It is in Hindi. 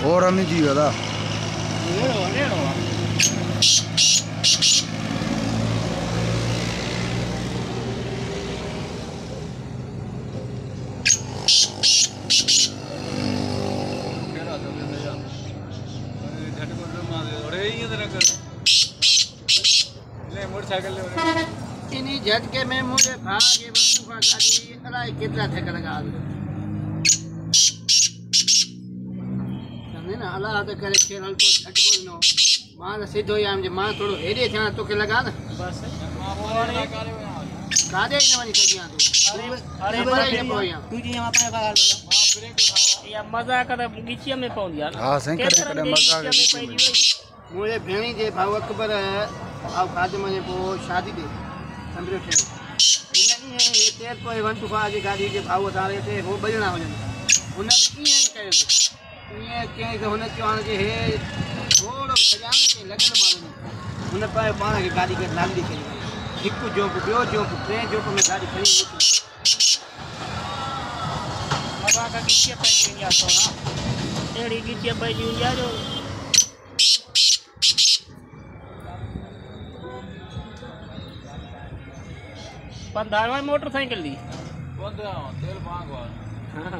और हमें जी वाला इन्हीं झटके में मुझे भागे बंदूक का गाड़ी अलाए कितना थे लगा समझे ना अल्लाह तो करे खेल हल तो झटको नो मां सीधो ही आम जे मां थोड़ो हेडे थिया तो के लगा ना बस कादे ही न वनी सगिया तो अरे अरे तू जी यहां पे भाग या मजाक त गिचिया में पौंदी यार हां सही करे मजाक मुझे भेणी जे भाऊ अकबर आउ खादे में वो शादी दे समझो थे नहीं है ये तेर तो वन टू फाज गाड़ी के भाऊ तारे थे वो बजना हो जाने उन भी ये कहे ये के होने चवान के है थोड़ो खजान के लगन मालूम उन पर पाण के गाड़ी के लाल दी के एक जो बियो जो ट्रेन जो में गाड़ी खड़ी बाबा का गिचिया पे या सोना एड़ी गिचिया पे या जो पंधारवा मोटरसाइकिल ली तेल मांगवा हां